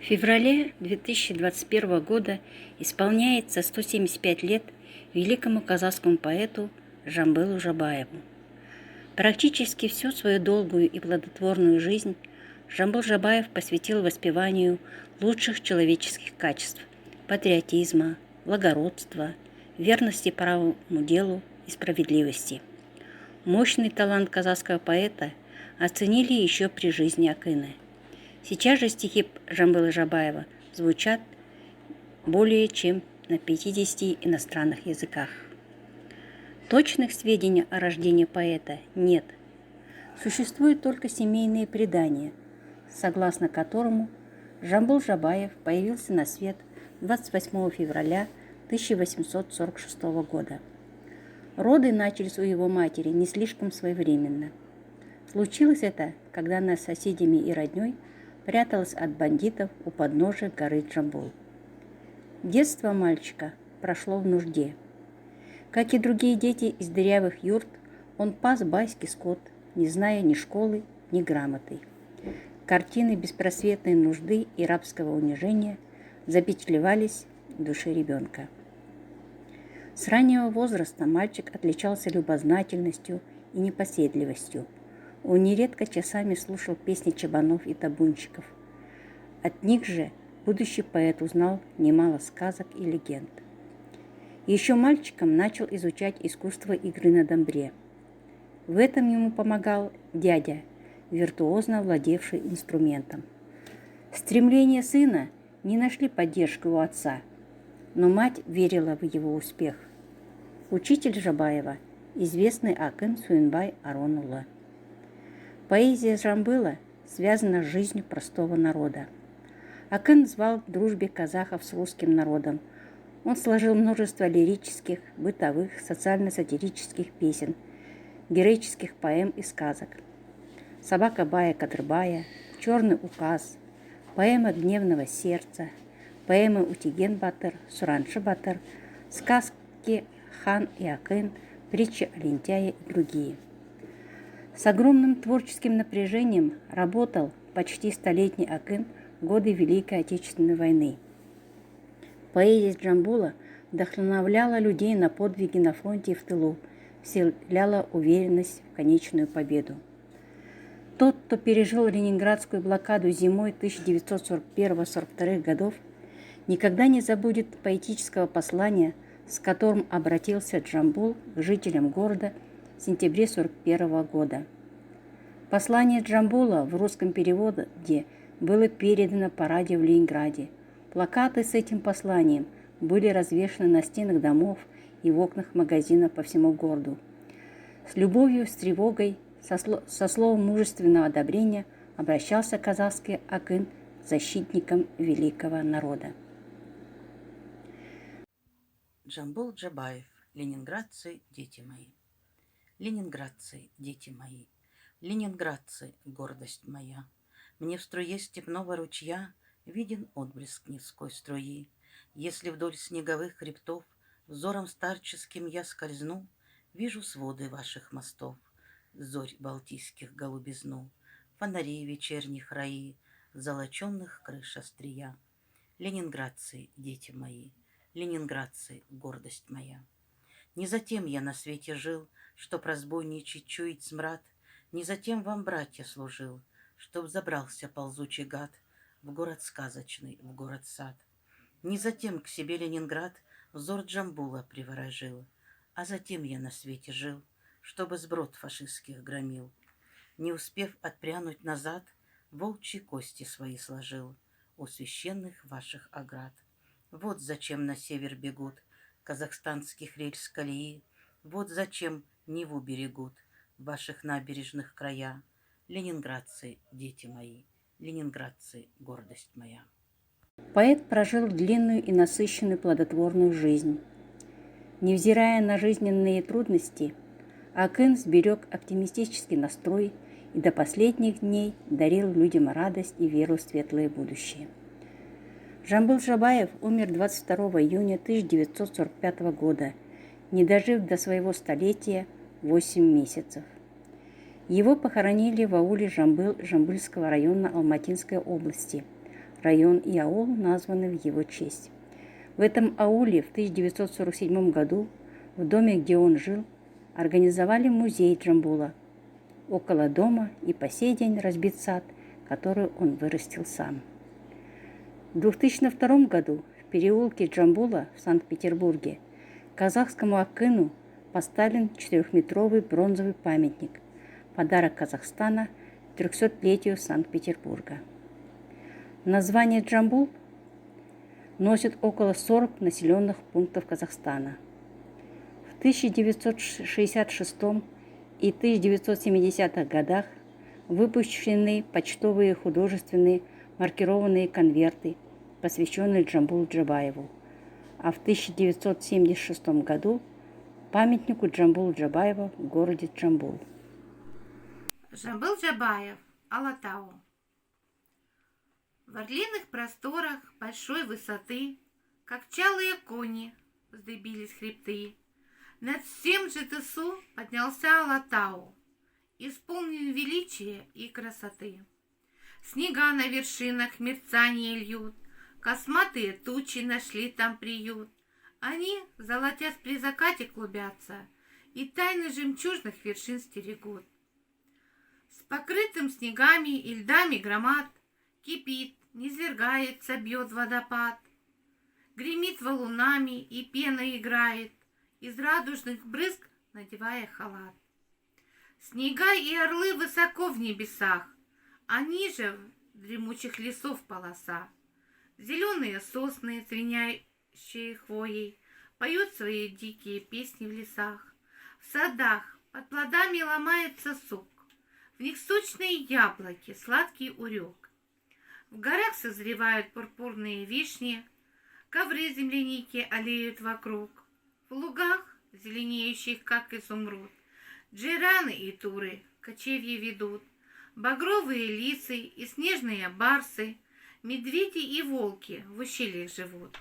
феврале 2021 года исполняется 175 лет великому казахскому поэту Жамбылу Жабаеву. Практически всю свою долгую и плодотворную жизнь Жамбыл Жабаев посвятил воспеванию лучших человеческих качеств – патриотизма, благородства, верности правому делу и справедливости. Мощный талант казахского поэта оценили еще при жизни Акына. Сейчас же стихи Жамбыла Жабаева звучат более чем на 50 иностранных языках. Точных сведений о рождении поэта нет. Существуют только семейные предания, согласно которому Жамбыл Жабаев появился на свет 28 февраля 1846 года. Роды начались у его матери не слишком своевременно. Случилось это, когда она с соседями и роднёй пряталась от бандитов у подножия горы Джамбул. Детство мальчика прошло в нужде. Как и другие дети из дырявых юрт, он пас байский скот, не зная ни школы, ни грамоты. Картины беспросветной нужды и рабского унижения запечатлевались в душе ребенка. С раннего возраста мальчик отличался любознательностью и непоседливостью. Он нередко часами слушал песни чабанов и табунщиков. От них же будущий поэт узнал немало сказок и легенд. Еще мальчиком начал изучать искусство игры на домбре. В этом ему помогал дядя, виртуозно владевший инструментом. Стремления сына не нашли поддержки у отца, но мать верила в его успех. Учитель Жабаева – известный Акын Суинбай Аронұлы. Поэзия Жамбыла связана с жизнью простого народа. Акын звал к дружбе казахов с русским народом. Он сложил множество лирических, бытовых, социально-сатирических песен, героических поэм и сказок. «Собака Бая Кадрбая», «Черный указ», поэма «Гневного сердца», поэмы «Утеген Батыр», «Сураншы Батыр», сказки «Хан и Акын», притчи о лентяе и другие. С огромным творческим напряжением работал почти столетний Акын в годы Великой Отечественной войны. Поэзия Джамбула вдохновляла людей на подвиги на фронте и в тылу, вселяла уверенность в конечную победу. Тот, кто пережил ленинградскую блокаду зимой 1941-1942 годов, никогда не забудет поэтического послания, с которым обратился Джамбул к жителям города в сентябре 1941 года. Послание Джамбула в русском переводе было передано по радио в Ленинграде. Плакаты с этим посланием были развешаны на стенах домов и в окнах магазинов по всему городу. С любовью, с тревогой, со словом мужественного одобрения обращался казахский Акын к защитникам великого народа. Жамбыл Жабаев. Ленинградцы, дети мои. Ленинградцы, дети мои. Ленинградцы, гордость моя. Мне в струе степного ручья виден отблеск Невской струи. Если вдоль снеговых хребтов взором старческим я скользну, вижу своды ваших мостов, зорь балтийских голубизну, фонарей вечерних раи, золоченных крыш острия. Ленинградцы, дети мои. Ленинградцы, гордость моя. Не затем я на свете жил, чтоб разбойничать чуять смрад, не затем вам, братья, служил, чтоб забрался ползучий гад в город сказочный, в город-сад. Не затем к себе Ленинград взор Джамбула приворожил, а затем я на свете жил, чтобы сброд фашистских громил. Не успев отпрянуть назад, волчьи кости свои сложил у священных ваших оград. Вот зачем на север бегут казахстанских рельс колеи, вот зачем Неву берегут ваших набережных края. Ленинградцы, дети мои, ленинградцы, гордость моя. Поэт прожил длинную и насыщенную плодотворную жизнь. Невзирая на жизненные трудности, Акын сберег оптимистический настрой и до последних дней дарил людям радость и веру в светлое будущее. Жамбыл Жабаев умер 22 июня 1945 года, не дожив до своего столетия 8 месяцев. Его похоронили в ауле Жамбыл Жамбыльского района Алматинской области, район и аул названы в его честь. В этом ауле в 1947 году, в доме, где он жил, организовали музей Джамбула. Около дома и по сей день разбит сад, который он вырастил сам. В 2002 году в переулке Джамбула в Санкт-Петербурге казахскому акыну поставлен 4-метровый бронзовый памятник, подарок Казахстана 300-летию Санкт-Петербурга. Название Джамбул носит около 40 населенных пунктов Казахстана. В 1966 и 1970-х годах выпущены почтовые художественные маркированные конверты, посвященные Джамбулу Джабаеву, а в 1976 году памятнику Джамбулу Джабаева в городе Джамбул. Жамбыл Джабаев, Алатау. В орлиных просторах большой высоты, как чалые кони, вздыбились хребты. Над всем ЖТСУ поднялся Алатау, исполнен величия и красоты. Снега на вершинах мерцание льют, косматые тучи нашли там приют. Они, золотясь при закате, клубятся и тайны жемчужных вершин стерегут. С покрытым снегами и льдами громад кипит, низвергается, бьет водопад. Гремит валунами и пена играет, из радужных брызг надевая халат. Снега и орлы высоко в небесах, а ниже в дремучих лесов полоса. Зеленые сосны, звенящие хвоей, поют свои дикие песни в лесах. В садах под плодами ломается сок, в них сочные яблоки, сладкий урек. В горах созревают пурпурные вишни, ковры земляники аллеют вокруг. В лугах, зеленеющих, как изумруд, джираны и туры кочевья ведут. Багровые лисы и снежные барсы, медведи и волки в ущельях живут.